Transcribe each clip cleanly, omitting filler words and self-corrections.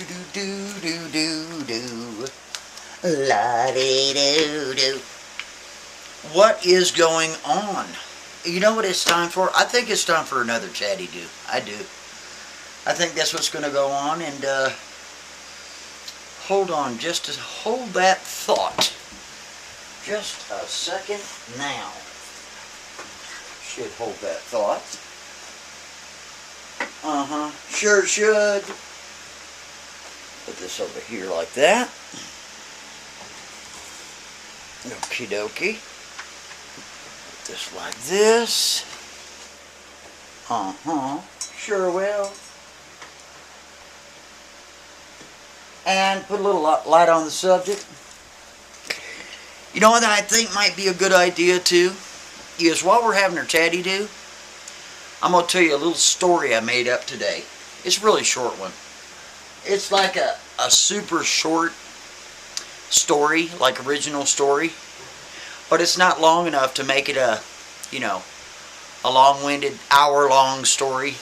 do do do do. La dee do do. What is going on? You know what it's time for? I think it's time for another Chatty do. I do. I think that's what's going to go on, and hold on just to hold that thought. Just a second now. Should hold that thought. Sure should. Put this over here like that. Okie dokie. Put this like this. Sure will. And put a little light on the subject. You know what I think might be a good idea too? Is while we're having our Chatty do, I'm going to tell you a little story I made up today. It's a really short one. It's like a super short story, like original story. But it's not long enough to make it a long-winded, hour-long story.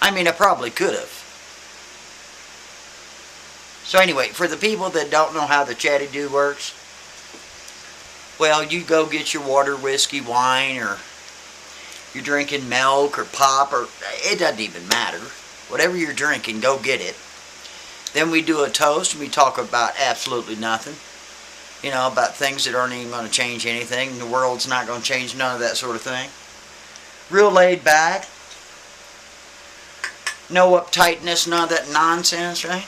I mean, I probably could have. So anyway, for the people that don't know how the Chatty do works, well, you go get your water, whiskey, wine, or you're drinking milk or pop, or it doesn't even matter. Whatever you're drinking, go get it. Then we do a toast and we talk about absolutely nothing. You know, about things that aren't even going to change anything. The world's not going to change none of that sort of thing. Real laid back. No uptightness, none of that nonsense, right?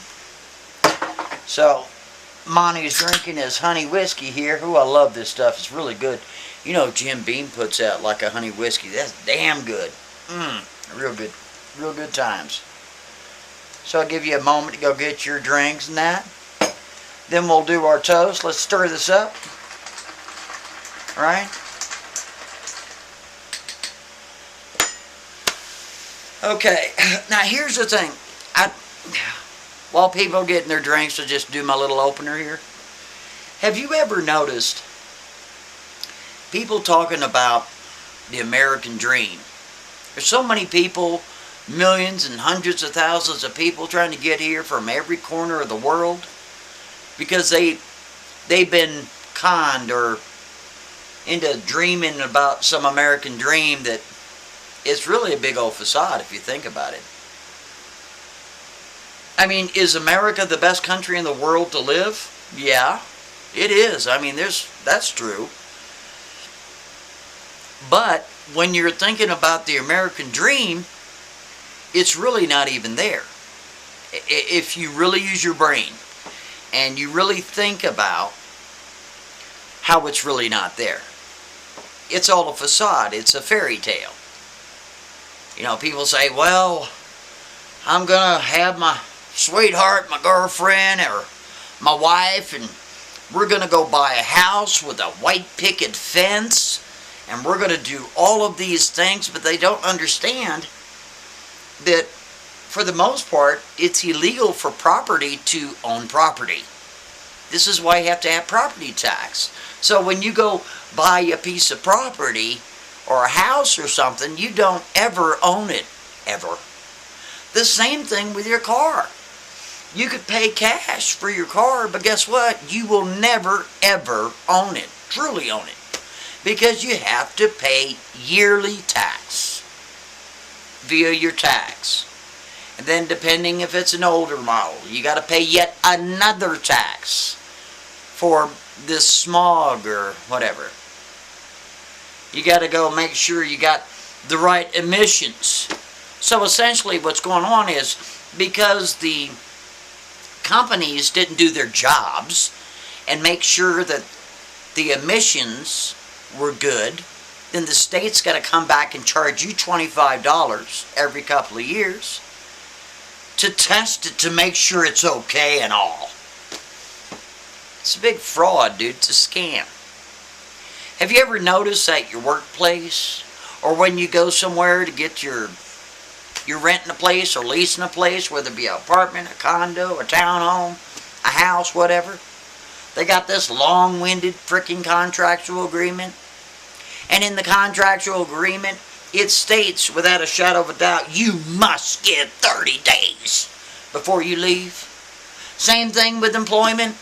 So, Monty's drinking his honey whiskey here. Ooh, I love this stuff. It's really good. You know, Jim Beam puts out like a honey whiskey. That's damn good. Real good. Real good times. So I'll give you a moment to go get your drinks and that. Then we'll do our toast. Let's stir this up. All right? Okay. Now here's the thing. While people are getting their drinks, I'll just do my little opener here. Have you ever noticed people talking about the American dream? There's so many people, millions and hundreds of thousands of people trying to get here from every corner of the world because they've been conned or into dreaming about some American dream that it's really a big old facade if you think about it. I mean, is America the best country in the world to live? Yeah, it is. I mean, that's true. But when you're thinking about the American dream, it's really not even there. If you really use your brain and you really think about how it's really not there. It's all a facade. It's a fairy tale. You know, people say, well, I'm going to have my sweetheart, my girlfriend, or my wife, and we're going to go buy a house with a white picket fence, and we're going to do all of these things, but they don't understand that for the most part, it's illegal for property to own property. This is why you have to have property tax. So when you go buy a piece of property or a house or something, you don't ever own it, ever. The same thing with your car. You could pay cash for your car, but guess what? You will never, ever own it. Truly own it. Because you have to pay yearly tax via your tax. And then depending if it's an older model, you got to pay yet another tax for this smog or whatever. You got to go make sure you got the right emissions. So essentially what's going on is because the companies didn't do their jobs and make sure that the emissions were good, then the state's got to come back and charge you $25 every couple of years to test it to make sure it's okay and all. It's a big fraud, dude. It's a scam. Have you ever noticed at your workplace or when you go somewhere to get you're renting a place or leasing a place, whether it be an apartment, a condo, a townhome, a house, whatever. They got this long-winded freaking contractual agreement. And in the contractual agreement, it states without a shadow of a doubt, you must give 30 days before you leave. Same thing with employment.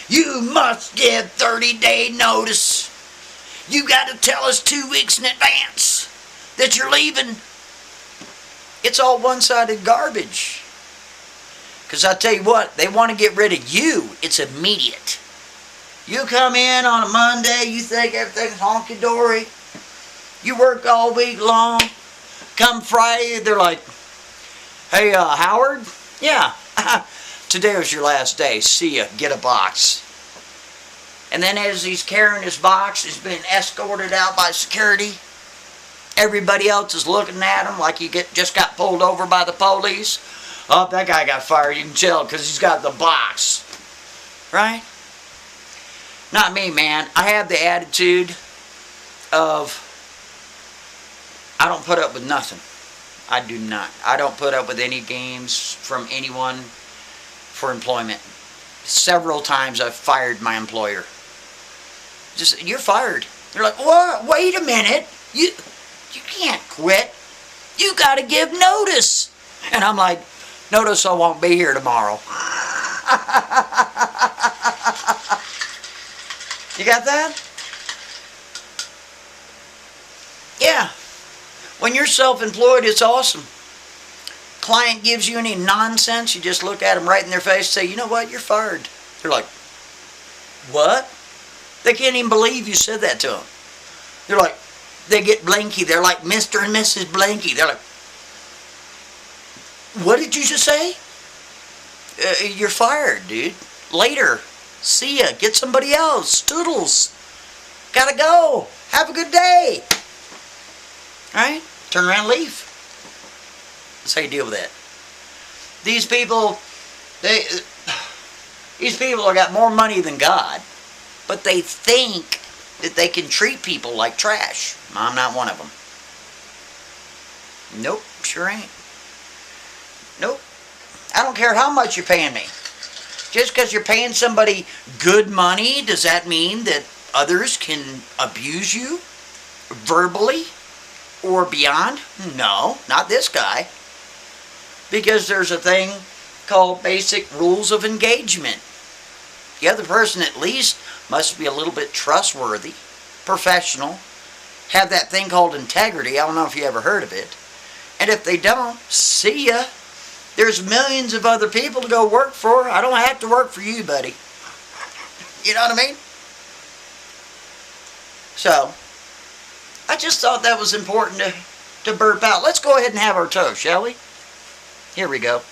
You must give 30-day notice. You got to tell us 2 weeks in advance that you're leaving. It's all one-sided garbage. Because I tell you what, they want to get rid of you. It's immediate. You come in on a Monday, you think everything's honky-dory. You work all week long. Come Friday, they're like, hey, Howard? Yeah, today was your last day. See ya. Get a box. And then as he's carrying his box, he's being escorted out by security. Everybody else is looking at him like he just got pulled over by the police. Oh, that guy got fired. You can tell because he's got the box. Right? Not me, man. I have the attitude of I don't put up with nothing. I do not. I don't put up with any games from anyone for employment. Several times I've fired my employer. Just, you're fired. They're like, what? Wait a minute. You can't quit. You got to give notice. And I'm like, notice I won't be here tomorrow. You got that? Yeah. When you're self-employed, it's awesome. Client gives you any nonsense, you just look at them right in their face and say, you know what, you're fired. They're like, what? They can't even believe you said that to them. They're like, they get blanky. They're like Mr. and Mrs. Blanky. They're like, what did you just say? You're fired, dude. Later. See ya. Get somebody else. Toodles. Gotta go. Have a good day. Right? Turn around and leave. That's how you deal with that. These people have got more money than God, but they think that they can treat people like trash. I'm not one of them. Nope, sure ain't. Nope. I don't care how much you're paying me. Just because you're paying somebody good money, does that mean that others can abuse you verbally or beyond? No, not this guy. Because there's a thing called basic rules of engagement. The other person at least must be a little bit trustworthy, professional, have that thing called integrity. I don't know if you ever heard of it. And if they don't, see ya. There's millions of other people to go work for. I don't have to work for you, buddy. You know what I mean? So, I just thought that was important to burp out. Let's go ahead and have our toast, shall we? Here we go.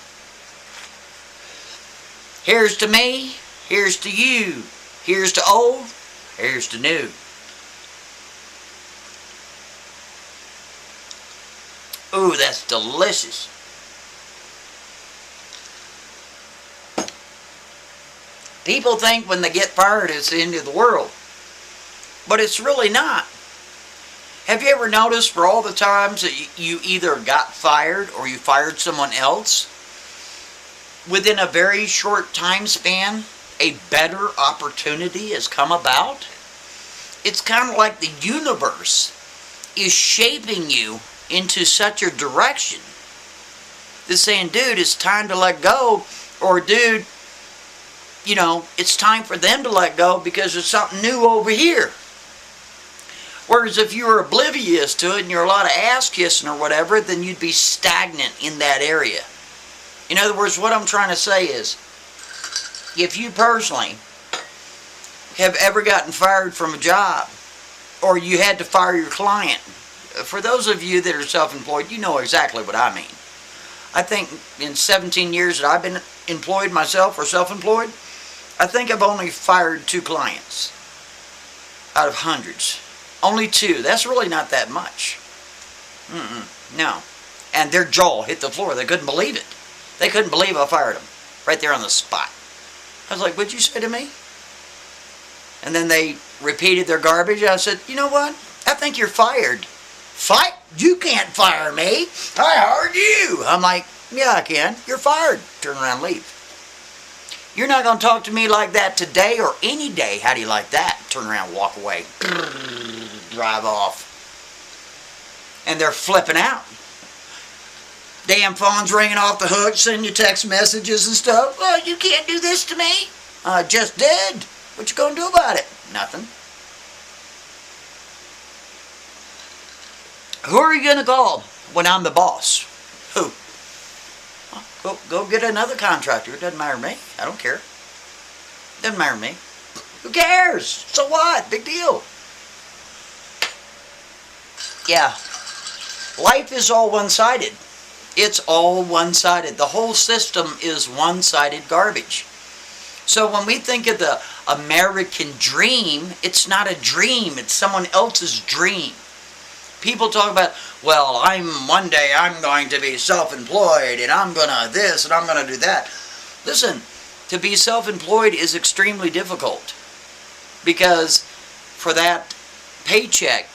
Here's to me. Here's to you. Here's to old. Here's to new. Ooh, that's delicious. People think when they get fired it's the end of the world. But it's really not. Have you ever noticed for all the times that you either got fired or you fired someone else, within a very short time span, a better opportunity has come about? It's kind of like the universe is shaping you into such a direction that's saying, dude, it's time to let go, or dude, you know, it's time for them to let go because there's something new over here. Whereas if you were oblivious to it and you're a lot of ass kissing or whatever, then you'd be stagnant in that area. In other words, what I'm trying to say is, if you personally have ever gotten fired from a job, or you had to fire your client, for those of you that are self-employed, you know exactly what I mean. I think in 17 years that I've been employed myself or self-employed, I think I've only fired 2 clients out of hundreds. Only 2. That's really not that much. No. And their jaw hit the floor. They couldn't believe it. They couldn't believe I fired them. Right there on the spot. I was like, what'd you say to me? And then they repeated their garbage. I said, you know what? I think you're fired. Fight? You can't fire me. I hired you. I'm like, yeah, I can. You're fired. Turn around and leave. You're not going to talk to me like that today or any day. How do you like that? Turn around and walk away. Drive off. And they're flipping out. Damn phone's ringing off the hook, sending you text messages and stuff. Well, you can't do this to me. I just did. What you gonna do about it? Nothing. Who are you gonna call when I'm the boss? Who? Go get another contractor. It doesn't matter to me. I don't care. Doesn't matter to me. Who cares? So what? Big deal. Yeah. Life is all one-sided. It's all one-sided. The whole system is one-sided garbage. So when we think of the American dream, it's not a dream. It's someone else's dream. People talk about, well, one day I'm going to be self-employed and I'm going to this and I'm going to do that. Listen, to be self-employed is extremely difficult because for that paycheck,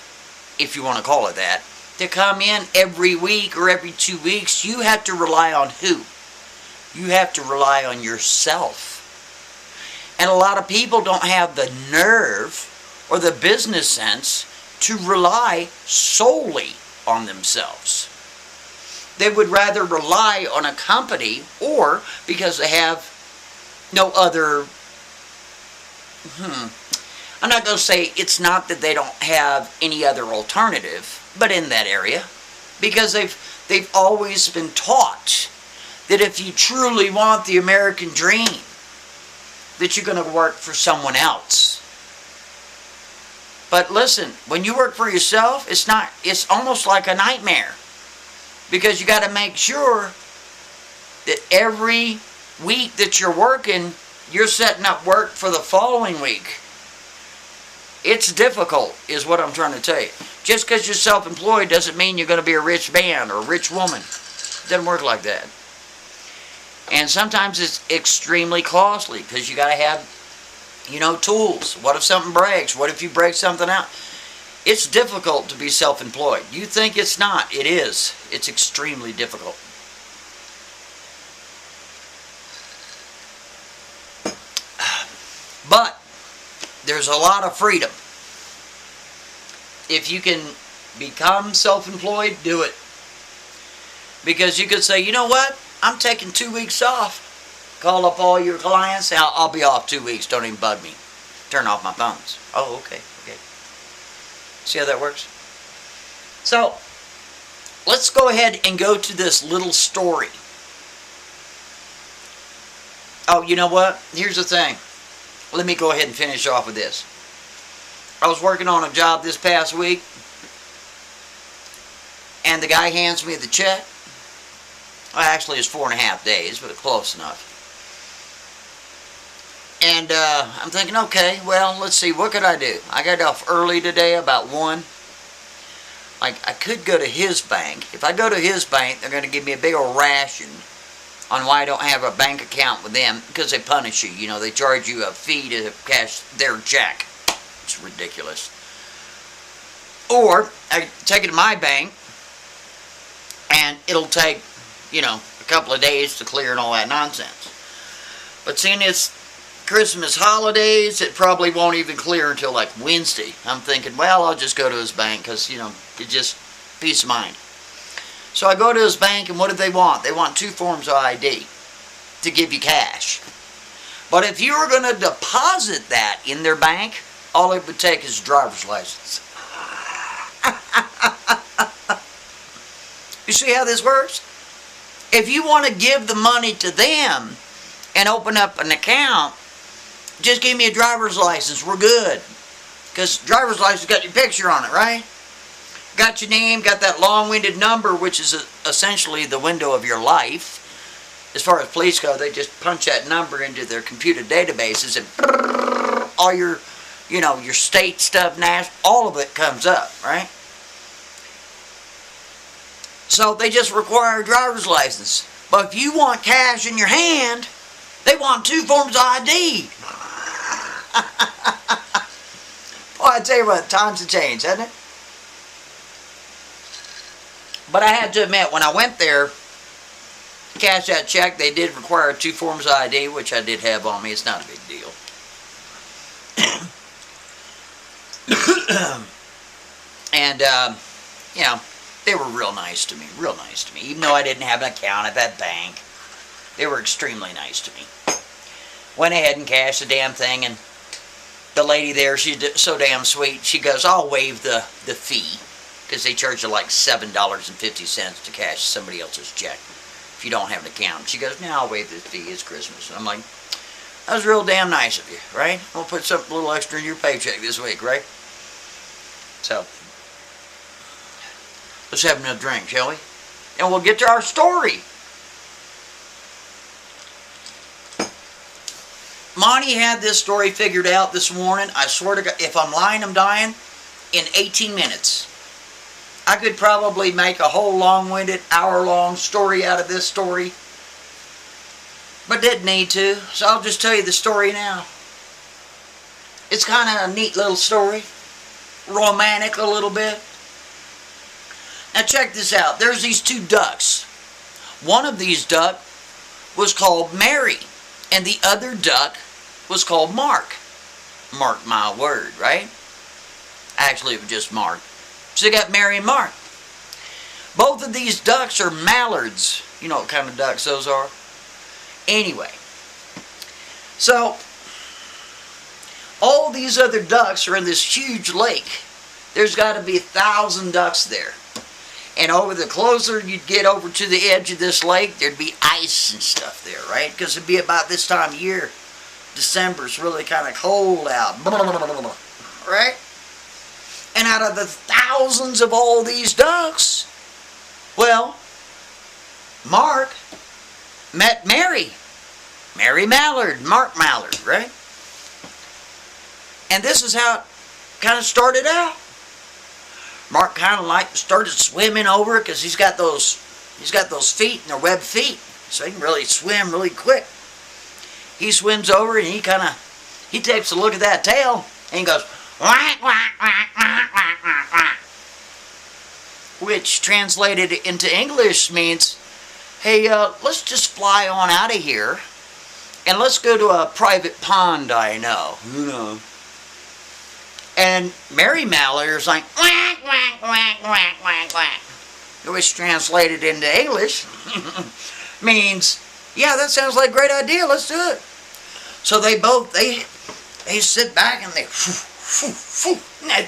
if you want to call it that, to come in every week or every 2 weeks, you have to rely on who? You have to rely on yourself. And a lot of people don't have the nerve or the business sense to rely solely on themselves. They would rather rely on a company, or because they have no other, I'm not going to say it's not that they don't have any other alternative, but in that area, because they've always been taught that if you truly want the American dream, that you're going to work for someone else. But listen, when you work for yourself, it's almost like a nightmare. Because you got to make sure that every week that you're working, you're setting up work for the following week. It's difficult, is what I'm trying to tell you. Just because you're self-employed doesn't mean you're going to be a rich man or a rich woman. It doesn't work like that. And sometimes it's extremely costly because you got to have, tools. What if something breaks? What if you break something out? It's difficult to be self-employed. You think it's not. It is. It's extremely difficult. But there's a lot of freedom. If you can become self-employed, do it. Because you could say, you know what? I'm taking 2 weeks off. Call up all your clients. I'll be off 2 weeks. Don't even bug me. Turn off my phones. Oh, okay. See how that works? So, let's go ahead and go to this little story. Oh, you know what? Here's the thing. Let me go ahead and finish off with this. I was working on a job this past week, and the guy hands me the check. Well, actually, it's 4.5 days, but close enough. And I'm thinking, okay, well, let's see, what could I do? I got off early today, about 1. I could go to his bank. If I go to his bank, they're going to give me a big old ration on why I don't have a bank account with them, because they punish you. They charge you a fee to cash their check. It's ridiculous. Or I take it to my bank, and it'll take, a couple of days to clear and all that nonsense. But seeing it's Christmas holidays, it probably won't even clear until like Wednesday. I'm thinking, well, I'll just go to his bank because, it's just peace of mind. So I go to his bank, and what do they want? They want 2 forms of ID to give you cash. But if you were going to deposit that in their bank, all it would take is a driver's license. You see how this works? If you want to give the money to them and open up an account, just give me a driver's license. We're good. Because driver's license got your picture on it, right? Got your name, got that long-winded number, which is essentially the window of your life. As far as police go, they just punch that number into their computer databases, and all your, your state stuff, national, all of it comes up, right? So they just require a driver's license. But if you want cash in your hand, they want 2 forms of ID. Boy, I tell you what, times have changed, hasn't it? But I had to admit, when I went there, cash that check, they did require 2 forms of ID, which I did have on me. It's not a big deal. And, They were real nice to me, even though I didn't have an account at that bank. They were extremely nice to me. Went ahead and cashed the damn thing, and the lady there, she's so damn sweet. She goes, I'll waive the fee, because they charge you like $7.50 to cash somebody else's check if you don't have an account. She goes, no, I'll waive the fee. It's Christmas. And I'm like, that was real damn nice of you, right? I'll put something a little extra in your paycheck this week, right? So, let's have another drink, shall we? And we'll get to our story. Monty had this story figured out this morning. I swear to God, if I'm lying, I'm dying. In 18 minutes. I could probably make a whole long-winded, hour-long story out of this story. But didn't need to, so I'll just tell you the story now. It's kind of a neat little story. Romantic a little bit. Now check this out. There's these two ducks. One of these duck was called Mary, and the other duck was called Mark. Mark my word, right? Actually, it was just Mark. So they got Mary and Mark. Both of these ducks are mallards. You know what kind of ducks those are? Anyway. So, all these other ducks are in this huge lake. There's got to be 1,000 ducks there. And over the closer you'd get over to the edge of this lake, there'd be ice and stuff there, right? Because it'd be about this time of year. December's really kind of cold out. Right? And out of the thousands of all these ducks, well, Mark met Mary. Mary Mallard, Mark Mallard, right? And this is how it kind of started out. Mark kind of like started swimming over because he's got those feet and they're webbed feet, so he can really swim really quick. He swims over and he takes a look at that tail and he goes whack, whack, whack, whack, whack, whack, whack. Which translated into English means, hey, let's just fly on out of here and let's go to a private pond I know. You know. And Mary Mallard is like, whack, whack, whack, whack, whack, whack. Which translated into English means, yeah, that sounds like a great idea, let's do it. So they sit back and they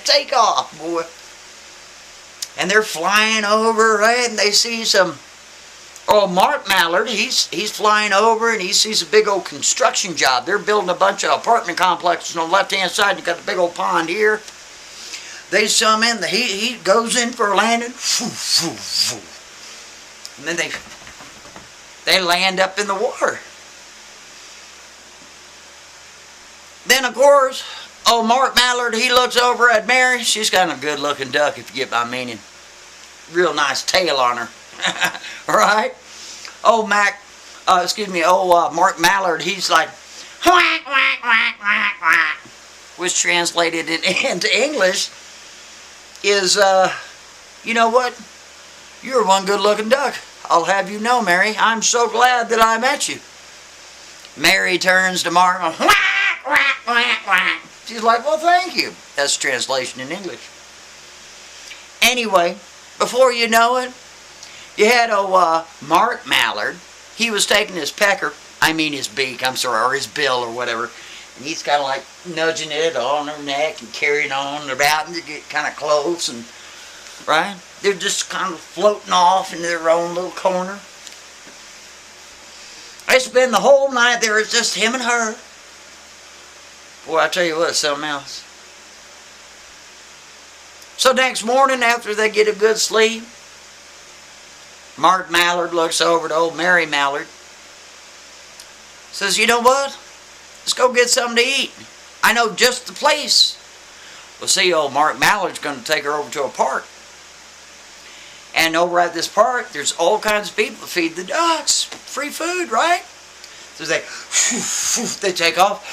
take off, boy. And they're flying over, right? And they see Mark Mallard, he's flying over and he sees a big old construction job. They're building a bunch of apartment complexes on the left-hand side. You got the big old pond here. They sum in, he goes in for a landing. And then they land up in the water. Then, of course, Mark Mallard, he looks over at Mary. She's kind of a good-looking duck, if you get my meaning. Real nice tail on her. Right? Mark Mallard, he's like, whack, whack, whack, whack, whack. Which translated into English is, you know what? You're one good-looking duck. I'll have you know, Mary, I'm so glad that I met you. Mary turns to Mark, whack, whack, whack, whack. She's like, well, thank you. That's translation in English. Anyway, before you know it, you had Mark Mallard. He was taking his beak, or his bill or whatever, and he's kind of like nudging it on her neck and carrying on about and they get kind of close and, right? They're just kind of floating off in their own little corner. They spend the whole night there. It's just him and her. Boy, I tell you what, something else. So next morning, after they get a good sleep, Mark Mallard looks over to old Mary Mallard. Says, you know what? Let's go get something to eat. I know just the place. Well, see, old Mark Mallard's going to take her over to a park. And over at this park, there's all kinds of people to feed the ducks. Free food, right? So they take off.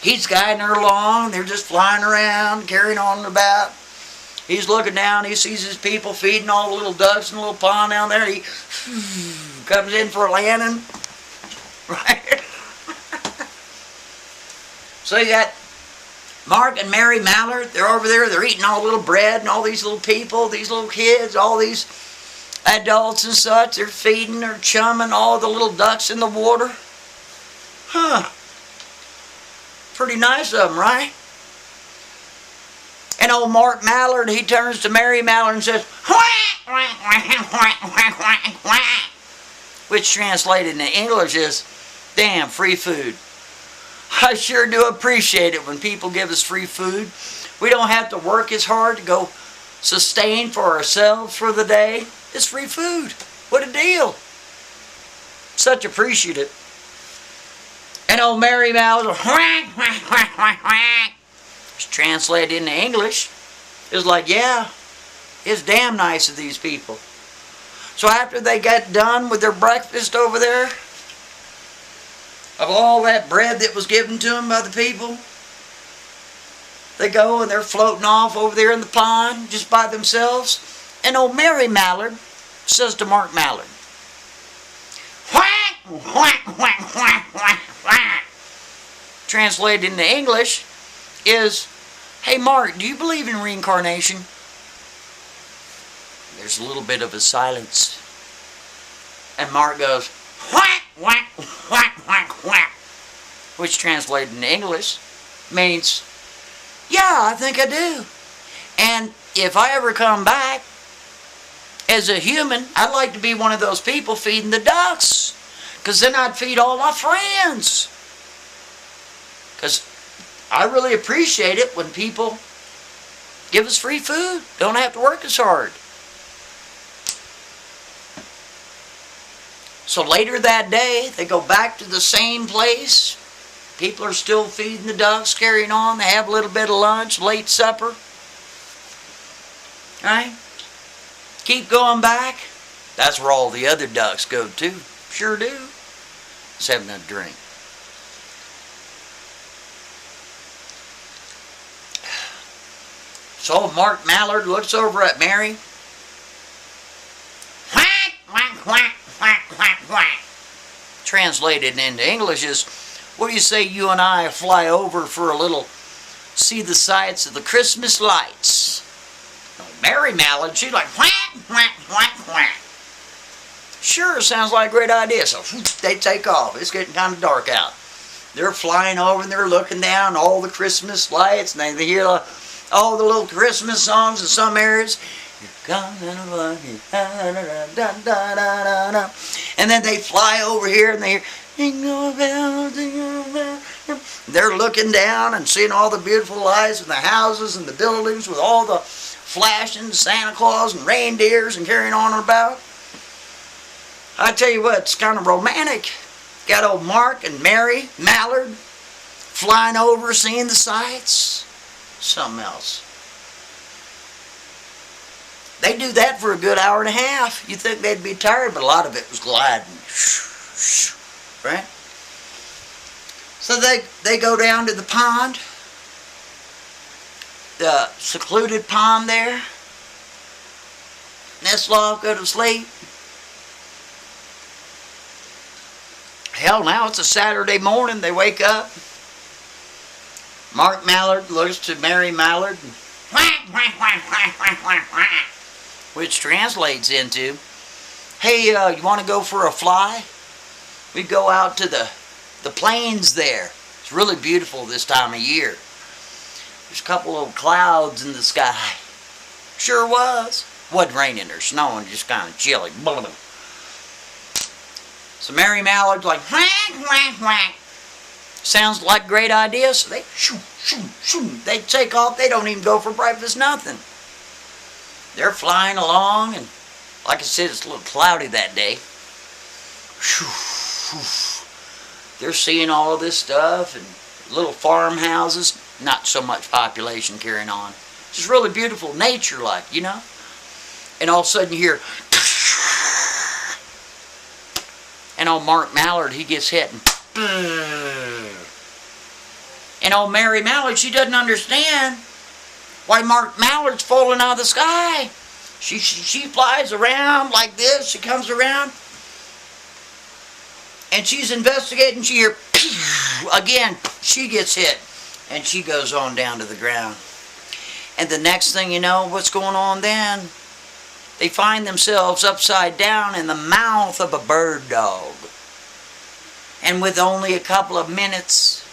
He's guiding her along. They're just flying around, carrying on about. He's looking down. He sees his people feeding all the little ducks in the little pond down there. He comes in for a landing. Right? So you got Mark and Mary Mallard, they're over there, they're eating all the little bread, and all these little people, these little kids, all these adults and such, they're feeding, they're chumming all the little ducks in the water. Huh. Pretty nice of them, right? And old Mark Mallard, he turns to Mary Mallard and says, which translated into English is, damn, free food. I sure do appreciate it when people give us free food. We don't have to work as hard to go sustain for ourselves for the day. It's free food. What a deal. Such appreciative. And old Mary Mallard, which translated into English, is like, yeah, it's damn nice of these people. So after they got done with their breakfast over there, of all that bread that was given to them by the people, they go and they're floating off over there in the pond just by themselves. And old Mary Mallard says to Mark Mallard, translated into English is, hey Mark, do you believe in reincarnation? There's a little bit of a silence. And Mark goes, which translated in English means, yeah, I think I do. And if I ever come back as a human, I'd like to be one of those people feeding the ducks, because then I'd feed all my friends. Because I really appreciate it when people give us free food. Don't have to work as hard. So later that day, they go back to the same place. People are still feeding the ducks, carrying on. They have a little bit of lunch, late supper. Right? Keep going back. That's where all the other ducks go too. Sure do. Just having a drink. So Mark Mallard looks over at Mary. Translated into English is, what do you say you and I fly over for a little, see the sights of the Christmas lights? Mary Mallard, she's like, sure, sounds like a great idea. So they take off. It's getting kind of dark out. They're flying over and they're looking down all the Christmas lights, and they hear all the little Christmas songs in some areas. And then they fly over here and they hear, they're looking down and seeing all the beautiful lights and the houses and the buildings with all the flashing Santa Claus and reindeers and carrying on and about. I tell you what, it's kind of romantic. Got old Mark and Mary Mallard flying over, seeing the sights. Something else. They do that for a good hour and a half. You'd think they'd be tired, but a lot of it was gliding. Right? So they go down to the pond, the secluded pond there, nestle off, go to sleep. Hell, now it's a Saturday morning. They wake up. Mark Mallard looks to Mary Mallard, which translates into, hey, you want to go for a fly? We go out to the plains there. It's really beautiful this time of year. There's a couple of clouds in the sky. Sure was. Wasn't raining or snowing, just kind of chilly. So Mary Mallard's like, sounds like a great idea. So they they take off. They don't even go for breakfast, nothing. They're flying along, and like I said, it's a little cloudy that day. They're seeing all of this stuff, and little farmhouses, not so much population carrying on. Just really beautiful nature-like, you know? And all of a sudden you hear, and old Mark Mallard, he gets hit, and old Mary Mallard, she doesn't understand why Mark Mallard's falling out of the sky. She flies around like this. She comes around, and she's investigating. She hears, again, she gets hit. And she goes on down to the ground. And the next thing you know, what's going on then? They find themselves upside down in the mouth of a bird dog. And with only a couple of minutes,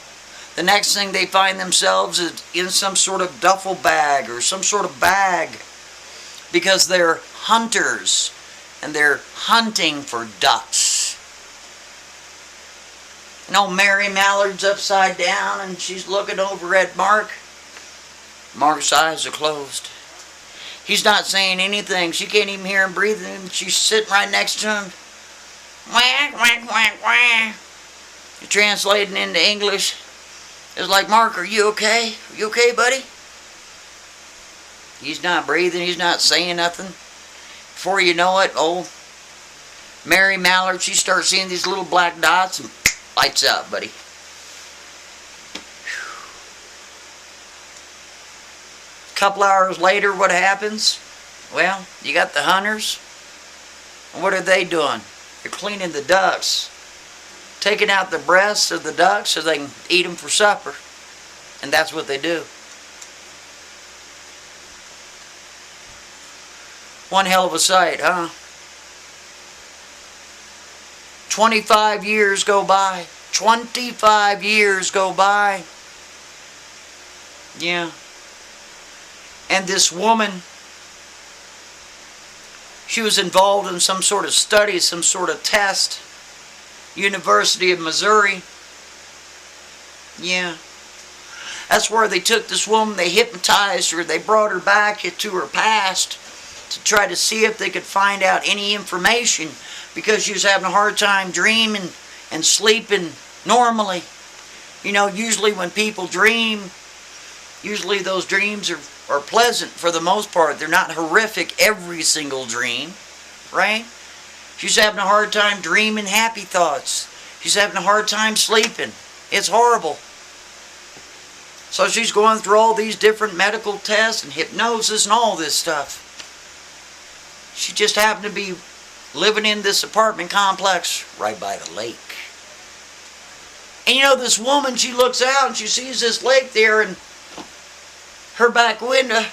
the next thing they find themselves is in some sort of duffel bag or some sort of bag, because they're hunters and they're hunting for ducks. You know, Mary Mallard's upside down and she's looking over at Mark. Mark's eyes are closed. He's not saying anything. She can't even hear him breathing. She's sitting right next to him. Quack, quack, quack, quack. Translating into English, it's like, Mark, are you okay? Are you okay, buddy? He's not breathing. He's not saying nothing. Before you know it, old Mary Mallard, she starts seeing these little black dots and lights out, buddy. A couple hours later, what happens? Well, you got the hunters. And what are they doing? They're cleaning the ducks. Taking out the breasts of the ducks so they can eat them for supper. And that's what they do. One hell of a sight, huh? 25 years go by. 25 years go by. Yeah. And this woman, she was involved in some sort of study, some sort of test. University of Missouri. Yeah. That's where they took this woman, they hypnotized her, they brought her back to her past to try to see if they could find out any information, because she was having a hard time dreaming and sleeping normally. You know, usually when people dream, usually those dreams are pleasant for the most part. They're not horrific every single dream, right? She's having a hard time dreaming happy thoughts. She's having a hard time sleeping. It's horrible. So she's going through all these different medical tests and hypnosis and all this stuff. She just happened to be living in this apartment complex right by the lake. And you know, this woman, she looks out and she sees this lake there, and her back window,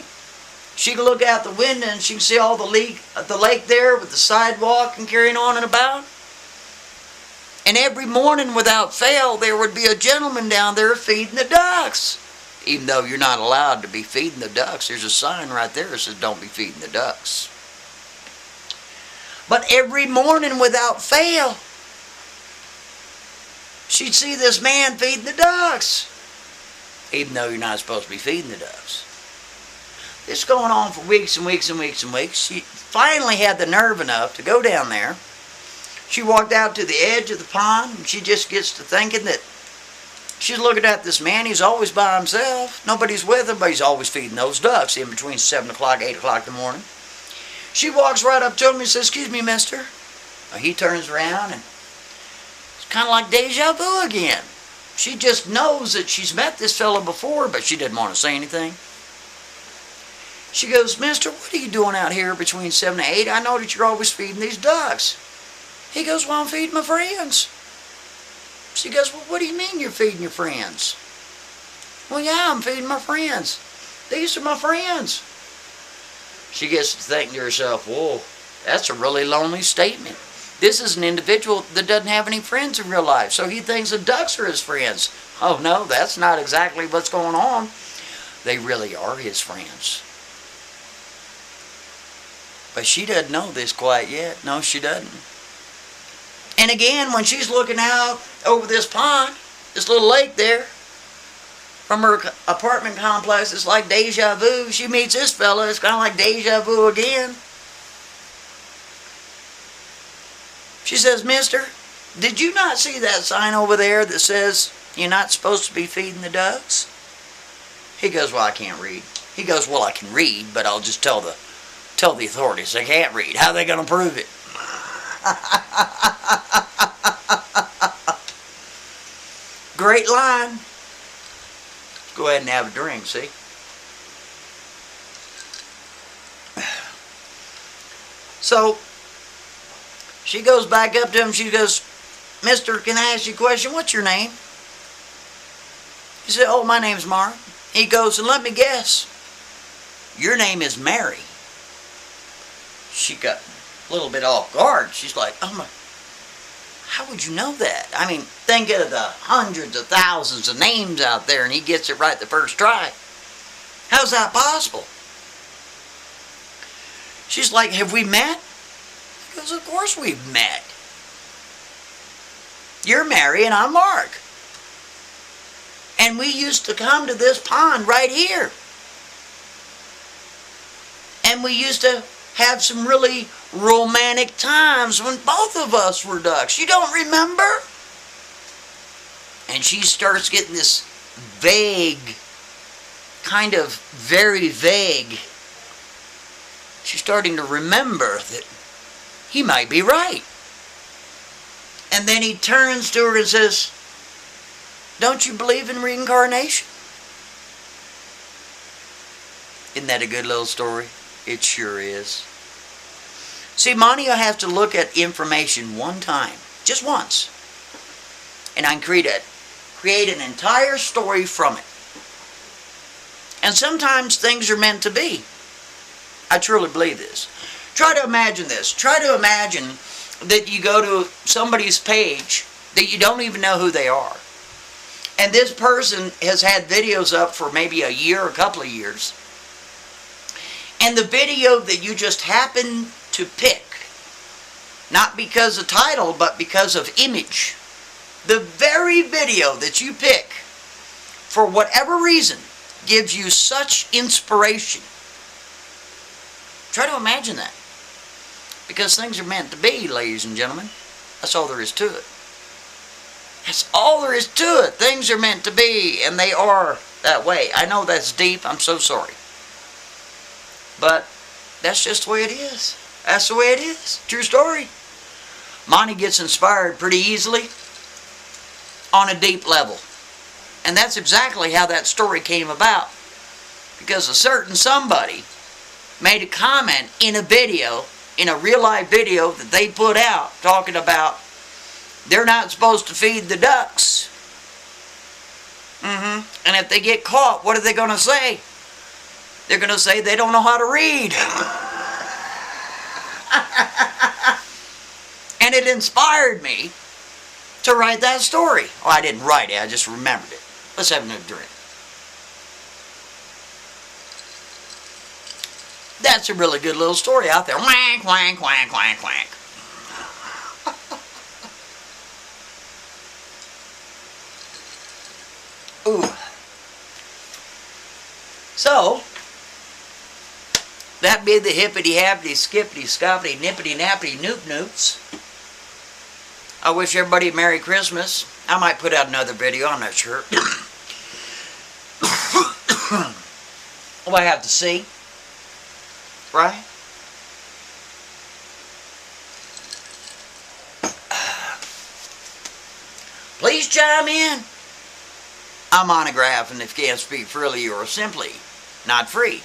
she can look out the window and she can see all the lake there with the sidewalk and carrying on and about. And every morning without fail, there would be a gentleman down there feeding the ducks. Even though you're not allowed to be feeding the ducks, there's a sign right there that says don't be feeding the ducks. But every morning without fail, she'd see this man feeding the ducks. Even though you're not supposed to be feeding the ducks. This is going on for weeks and weeks and weeks and weeks. She finally had the nerve enough to go down there. She walked out to the edge of the pond, and she just gets to thinking that she's looking at this man. He's always by himself. Nobody's with him, but he's always feeding those ducks in between 7 o'clock, 8 o'clock in the morning. She walks right up to him and says, "Excuse me, mister." He turns around, and it's kind of like deja vu again. She just knows that she's met this fellow before, but she didn't want to say anything. She goes, "Mister, what are you doing out here between 7 and 8? I know that you're always feeding these ducks." He goes, "Well, I'm feeding my friends." She goes, "Well, what do you mean you're feeding your friends?" "Well, yeah, I'm feeding my friends. These are my friends." She gets to thinking to herself, whoa, that's a really lonely statement. This is an individual that doesn't have any friends in real life, so he thinks the ducks are his friends. Oh no, that's not exactly what's going on. They really are his friends. But she doesn't know this quite yet. No, she doesn't. And again, when she's looking out over this pond, this little lake there, from her apartment complex, it's like deja vu. She meets this fella, it's kind of like deja vu again. She says, "Mister, did you not see that sign over there that says you're not supposed to be feeding the ducks?" He goes, "Well, I can't read." He goes, "Well, I can read, but I'll just tell the authorities they can't read. How are they going to prove it?" Great line. Go ahead and have a drink, see? So, she goes back up to him. She goes, "Mister, can I ask you a question? What's your name?" He said, oh, my name's Mark. He goes, and let me guess, your name is Mary. She got a little bit off guard. She's like, oh my, how would you know that? I mean, think of the hundreds of thousands of names out there, and he gets it right the first try. How's that possible? She's like, have we met? He goes, of course we've met. You're Mary and I'm Mark. And we used to come to this pond right here. And we used to have some really romantic times when both of us were ducks. You don't remember? And she starts getting this vague, kind of very vague. She's starting to remember that he might be right. And then he turns to her and says, don't you believe in reincarnation? Isn't that a good little story? It sure is. See, Monty, I have to look at information one time, just once, and I can create an entire story from it. And sometimes things are meant to be. I truly believe this. Try to imagine this. Try to imagine that you go to somebody's page that you don't even know who they are. And this person has had videos up for maybe a year or a couple of years. And the video that you just happen to pick, not because of title, but because of image, the very video that you pick, for whatever reason, gives you such inspiration. Try to imagine that. Because things are meant to be, ladies and gentlemen. That's all there is to it. That's all there is to it. Things are meant to be, and they are that way. I know that's deep. I'm so sorry. But that's just the way it is. That's the way it is. True story. Monty gets inspired pretty easily on a deep level. And that's exactly how that story came about. Because a certain somebody made a comment in a video, in a real life video that they put out, talking about they're not supposed to feed the ducks. And if they get caught, what are they going to say? They're going to say they don't know how to read. And it inspired me to write that story. Well, I didn't write it, I just remembered it. Let's have another drink. That's a really good little story out there. Wank, wank, wank, wank, wank. Ooh. So, that be the hippity-happity, skippity-scoppity, nippity-nappity, noop-noops. I wish everybody a Merry Christmas. I might put out another video, I'm not sure. Well, I have to see. Right? Please chime in. I'm Monograph, and if you can't speak freely or simply not free.